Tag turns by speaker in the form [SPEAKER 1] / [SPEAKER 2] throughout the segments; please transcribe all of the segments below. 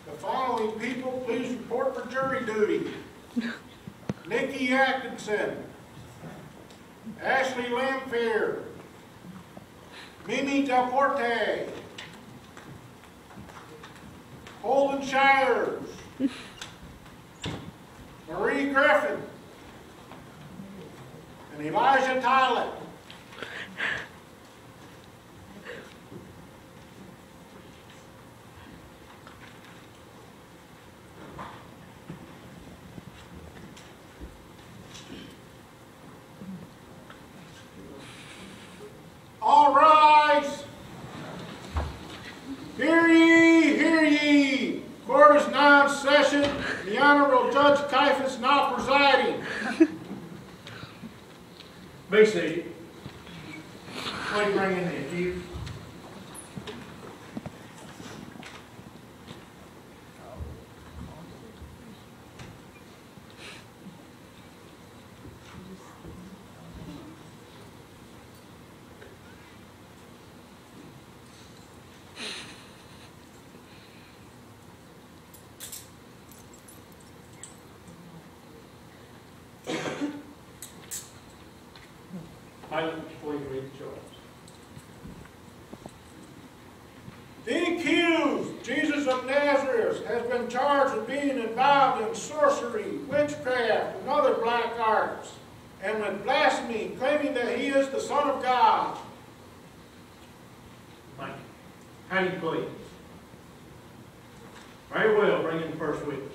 [SPEAKER 1] The following people please report for jury duty. Nikki Atkinson, Ashley Lamphere, Mimi Del Porte, Holden Shires, Marie Griffin, and Elijah Tyler. All rise. Hear ye, hear ye. Court is now in session. The Honorable Judge Caiaphas now presiding.
[SPEAKER 2] Be seated. Please bring in the accused. Please read the charge.
[SPEAKER 1] The accused, Jesus of Nazareth, has been charged with being involved in sorcery, witchcraft, and other black arts, and with blasphemy, claiming that he is the Son of God.
[SPEAKER 2] Thank you. How do you plead? Very well, bring in the first witness.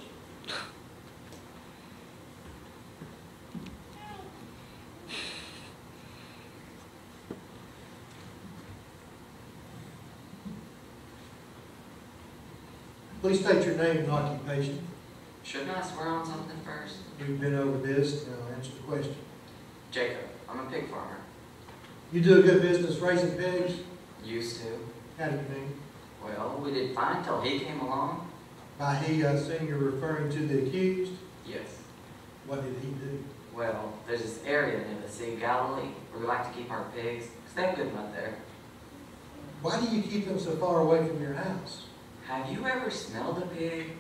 [SPEAKER 3] Please state your name and occupation.
[SPEAKER 4] Shouldn't I swear on something first?
[SPEAKER 3] We've been over this, and I'll answer the question.
[SPEAKER 4] Jacob, I'm a pig farmer.
[SPEAKER 3] You do a good business raising pigs?
[SPEAKER 4] Used to.
[SPEAKER 3] How do you mean?
[SPEAKER 4] Well, we did fine till he came along.
[SPEAKER 3] By he, I assume you're referring to the accused?
[SPEAKER 4] Yes.
[SPEAKER 3] What did he do?
[SPEAKER 4] Well, there's this area near the Sea of Galilee where we like to keep our pigs, because they have good mud there.
[SPEAKER 3] Why do you keep them so far away from your house?
[SPEAKER 4] Have you ever smelled a pig?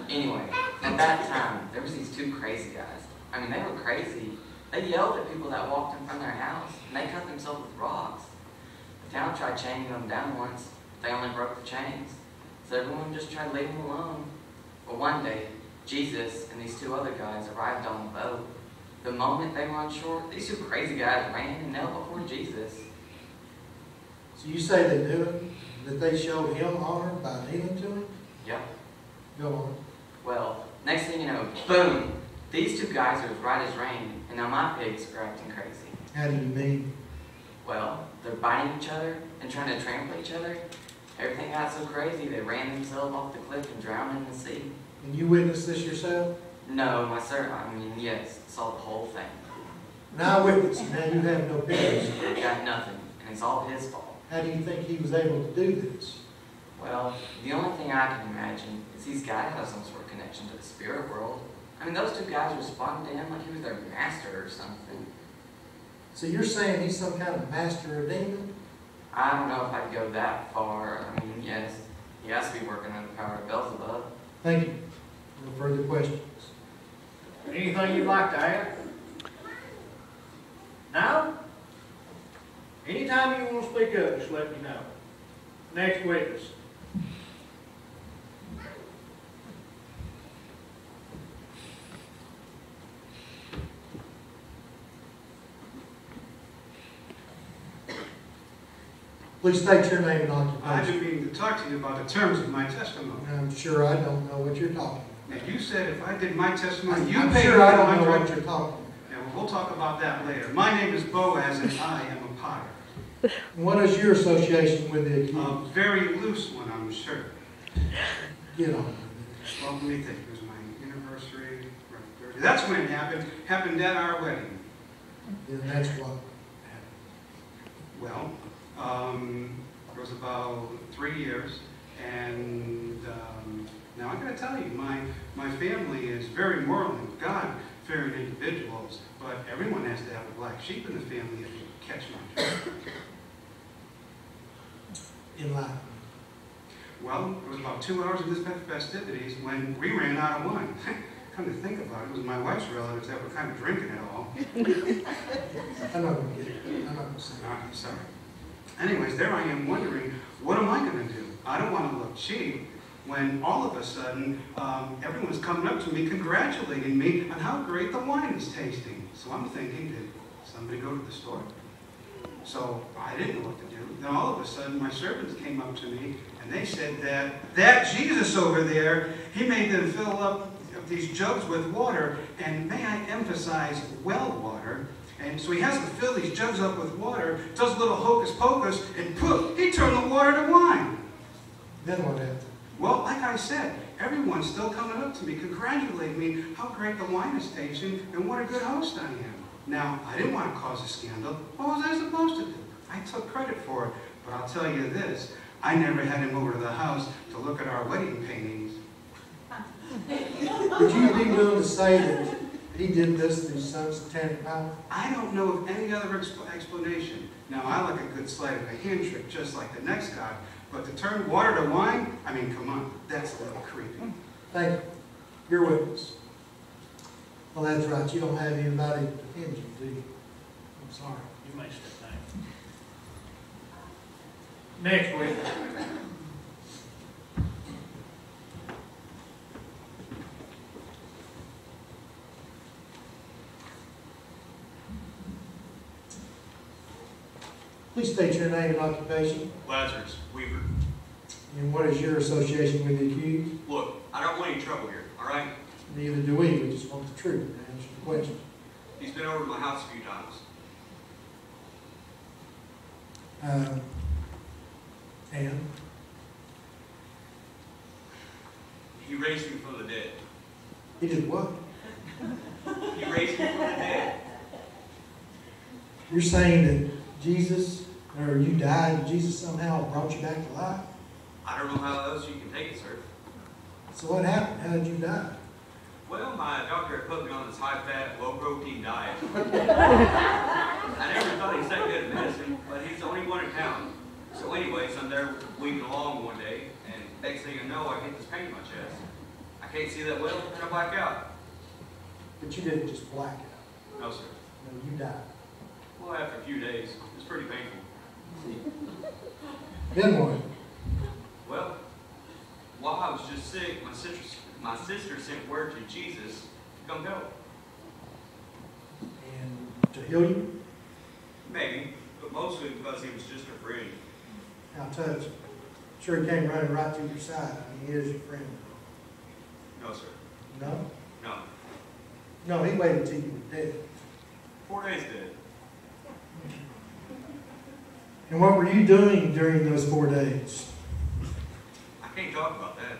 [SPEAKER 4] Anyway, at that time, there was these two crazy guys. I mean, they were crazy. They yelled at people that walked in front of their house, and they cut themselves with rocks. The town tried chaining them down once, but they only broke the chains. So everyone just tried to leave them alone. But one day, Jesus and these two other guys arrived on the boat. The moment they were on shore, these two crazy guys ran and knelt before Jesus.
[SPEAKER 3] So you say they knew him? That they showed him honor by kneeling to him?
[SPEAKER 4] Yep.
[SPEAKER 3] Go on.
[SPEAKER 4] Well, next thing you know, boom! These two guys are as right as rain, and now my pigs are acting crazy.
[SPEAKER 3] How do you mean?
[SPEAKER 4] Well, they're biting each other and trying to trample each other. Everything got so crazy, they ran themselves off the cliff and drowned in the sea.
[SPEAKER 3] And you witnessed this yourself?
[SPEAKER 4] No, yes, saw the whole thing.
[SPEAKER 3] An eyewitness, now you have no pigs.
[SPEAKER 4] Got nothing, and it's all his fault.
[SPEAKER 3] How do you think he was able to do this?
[SPEAKER 4] Well, the only thing I can imagine is these guys have some sort of connection to the spirit world. I mean, those two guys responded to him like he was their master or something.
[SPEAKER 3] So you're saying he's some kind of master or demon?
[SPEAKER 4] I don't know if I'd go that far. I mean, yes, he has to be working under the power of Beelzebub.
[SPEAKER 3] Thank you. No further questions.
[SPEAKER 2] Anything you'd like to add? No? Anytime you want to speak up, just let me know. Next witness.
[SPEAKER 3] Please state your name and
[SPEAKER 5] I've
[SPEAKER 3] occupation.
[SPEAKER 5] been meaning to talk to you about the terms of my testimony.
[SPEAKER 3] I'm sure I don't know what you're talking
[SPEAKER 5] Now, you said if I did my testimony,
[SPEAKER 3] about.
[SPEAKER 5] you
[SPEAKER 3] I'm
[SPEAKER 5] paid
[SPEAKER 3] sure
[SPEAKER 5] me
[SPEAKER 3] I don't know
[SPEAKER 5] $100.
[SPEAKER 3] what you're talking about.
[SPEAKER 5] Yeah, well, we'll talk about that later. My name is Boaz, and I am a potter.
[SPEAKER 3] What is your association with the accused?
[SPEAKER 5] A very loose one, I'm sure.
[SPEAKER 3] Get on with
[SPEAKER 5] Well, let me think. It was my anniversary. Right, that's when it happened. Happened at our wedding.
[SPEAKER 3] it. And that's what happened.
[SPEAKER 5] Well, it was about 3 years, and now I'm going to tell you, my family is very moral and God-fearing individuals, but everyone has to have a black sheep in the family if you catch my drift.
[SPEAKER 3] In life.
[SPEAKER 5] Well, it was about 2 hours of this festivities when we ran out of wine. Come to think about it, it was my wife's relatives that were kind of drinking it all.
[SPEAKER 3] I'm not gonna get it. I'm not gonna say it.
[SPEAKER 5] Okay, sorry. Anyways, there I am wondering, what am I going to do? I don't want to look cheap when all of a sudden everyone's coming up to me congratulating me on how great the wine is tasting. So I'm thinking, did somebody go to the store? So I didn't know what to do. Then all of a sudden my servants came up to me and they said that Jesus over there, he made them fill up these jugs with water, and may I emphasize, well water. And so he has to fill these jugs up with water, does a little hocus pocus, and poof, he turned the water to wine.
[SPEAKER 3] Then what happened?
[SPEAKER 5] Well, like I said, everyone's still coming up to me, congratulating me how great the wine is tasting and what a good host I am. Now, I didn't want to cause a scandal. What was I supposed to do? I took credit for it, but I'll tell you this, I never had him over to the house to look at our wedding paintings.
[SPEAKER 3] Would you be willing to say that he did this through some satanic power?
[SPEAKER 5] I don't know of any other explanation. Now, I like a good sleight of a hand trick, just like the next guy, but to turn water to wine, I mean, come on, that's a little creepy.
[SPEAKER 3] Thank you. Your witness. Well, that's right. You don't have anybody to defend you, do you? I'm sorry.
[SPEAKER 2] You may step down. Next witness.
[SPEAKER 3] Please state your name and occupation.
[SPEAKER 6] Lazarus Weaver.
[SPEAKER 3] And what is your association with the accused?
[SPEAKER 6] Look, I don't want any trouble here, all right?
[SPEAKER 3] Neither do we. We just want the truth and answer the question.
[SPEAKER 6] He's been over to my house a few times.
[SPEAKER 3] And
[SPEAKER 6] He raised me from the dead.
[SPEAKER 3] he did what?
[SPEAKER 6] He raised me from the dead.
[SPEAKER 3] You're saying that Jesus, or you died, and Jesus somehow brought you back to life?
[SPEAKER 6] I don't know how else you can take it, sir.
[SPEAKER 3] So what happened? How did you die?
[SPEAKER 6] Well, my doctor had put me on this high-fat, low-protein diet. I never thought he'd that good at medicine, but he's the only one in town. So anyways, I'm there weeping along one day, and next thing I know, I get this pain in my chest. I can't see that well, and I black out.
[SPEAKER 3] But you didn't just black out.
[SPEAKER 6] No, sir.
[SPEAKER 3] No, you died.
[SPEAKER 6] Well, after a few days, it was pretty painful.
[SPEAKER 3] Then what?
[SPEAKER 6] Well, while I was just sick, my sister sent word to Jesus to come help.
[SPEAKER 3] And to heal you?
[SPEAKER 6] Maybe, but mostly because he was just a friend.
[SPEAKER 3] How touching. Sure he came running right to your side. I mean, he is your friend.
[SPEAKER 6] No, sir.
[SPEAKER 3] No?
[SPEAKER 6] No.
[SPEAKER 3] No, he waited till you were dead.
[SPEAKER 6] 4 days dead.
[SPEAKER 3] And what were you doing during those 4 days?
[SPEAKER 6] I can't talk about that.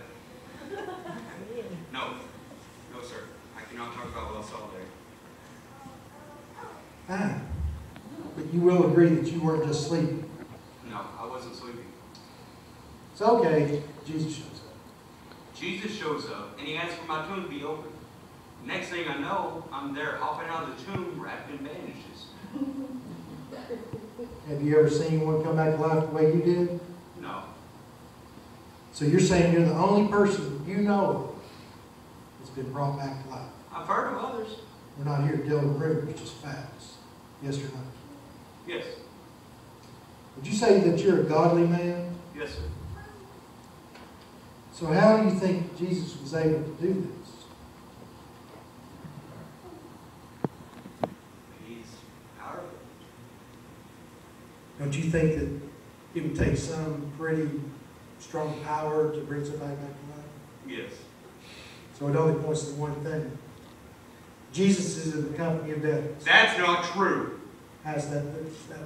[SPEAKER 6] No. No, sir. I cannot talk about what I saw there.
[SPEAKER 3] Fine. But you will agree that you weren't just sleeping.
[SPEAKER 6] No, I wasn't sleeping.
[SPEAKER 3] It's okay. Jesus shows up.
[SPEAKER 6] Jesus shows up, and he asks for my tomb to be open. Next thing I know, I'm there hopping out of the tomb wrapped in bandages.
[SPEAKER 3] Have you ever seen one come back to life the way you did?
[SPEAKER 6] No.
[SPEAKER 3] So you're saying you're the only person you know of that's been brought back to life.
[SPEAKER 6] I've heard of others.
[SPEAKER 3] We're not here to deal with rumors, just facts. Yes or no?
[SPEAKER 6] Yes.
[SPEAKER 3] Would you say that you're a godly man?
[SPEAKER 6] Yes, sir.
[SPEAKER 3] So how do you think Jesus was able to do this?
[SPEAKER 6] He's powerful.
[SPEAKER 3] Don't you think that it would take some pretty strong power to bring somebody back to life?
[SPEAKER 6] Yes.
[SPEAKER 3] So it only points to one thing. Jesus is in the company of devils.
[SPEAKER 6] That's not true.
[SPEAKER 3] Has that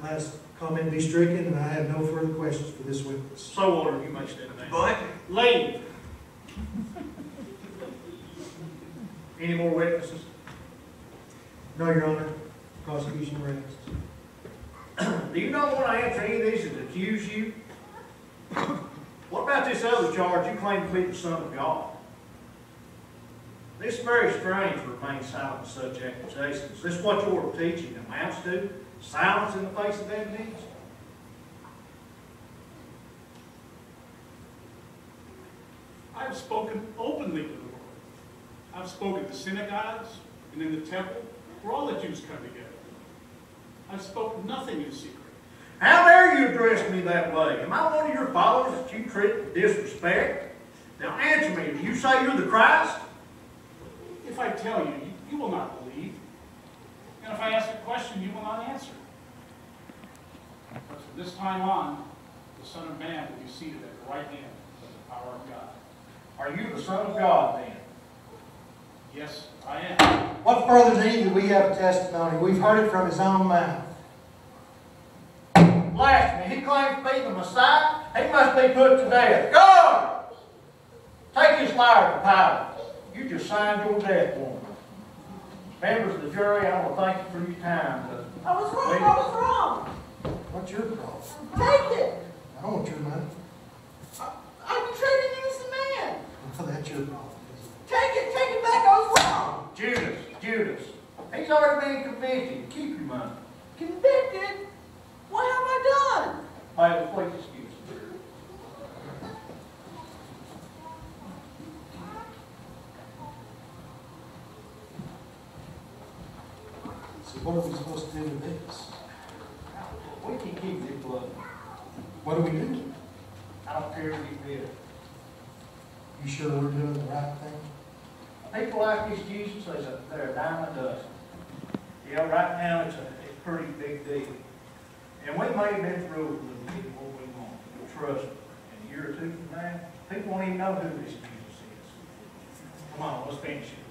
[SPEAKER 3] last comment be stricken, and I have no further questions for this witness.
[SPEAKER 2] So ordered, you may step down.
[SPEAKER 6] But
[SPEAKER 2] Leave. Any more witnesses?
[SPEAKER 3] No, Your Honor. Prosecution rests.
[SPEAKER 2] Do you not want to answer any of these that accuse you? What about this other charge you claim to be the Son of God? This is very strange to remain silent to such accusations. Is this what your teaching amounts to? Silence in the face of evidence?
[SPEAKER 7] I've spoken openly to the Lord. I've spoken to synagogues and in the temple where all the Jews come together. I've spoken nothing in secret.
[SPEAKER 2] How dare you address me that way? Am I one of your followers that you treat with disrespect? Now answer me, do you say you're the Christ?
[SPEAKER 7] If I tell you, you will not believe. And if I ask a question, you will not answer. But from this time on, the Son of Man will be seated at the right hand of the power of God.
[SPEAKER 2] Are you the Son of God then?
[SPEAKER 7] Yes, I am.
[SPEAKER 3] What further need do we have a testimony? We've heard it from his own mouth.
[SPEAKER 2] Blasphemy. He claims to be the Messiah. He must be put to death. Guard! Take this liar to Pilate. You just signed your death warrant. Members of the jury, I want to thank you for your time.
[SPEAKER 8] I was wrong.
[SPEAKER 3] What's your problem?
[SPEAKER 8] Take it.
[SPEAKER 3] I don't want your money.
[SPEAKER 8] I'm treating you as a man.
[SPEAKER 3] Well, that's your problem.
[SPEAKER 8] Take it back. I was wrong.
[SPEAKER 2] Judas. He's already been convicted. Keep your money.
[SPEAKER 8] Convicted? What have I done?
[SPEAKER 2] Pilate, please excuse me.
[SPEAKER 3] So what are we supposed to do with this?
[SPEAKER 2] We can keep this blood.
[SPEAKER 3] What do we do?
[SPEAKER 2] I don't care if you did.
[SPEAKER 3] You sure we're doing the right thing?
[SPEAKER 2] People like this Jesus, they're a dime a dozen. You know, right now it's a pretty big deal. And we may have been through it with getting what we want. But trust me, in a year or two from now, people won't even know who this Jesus is. Come on, let's finish it.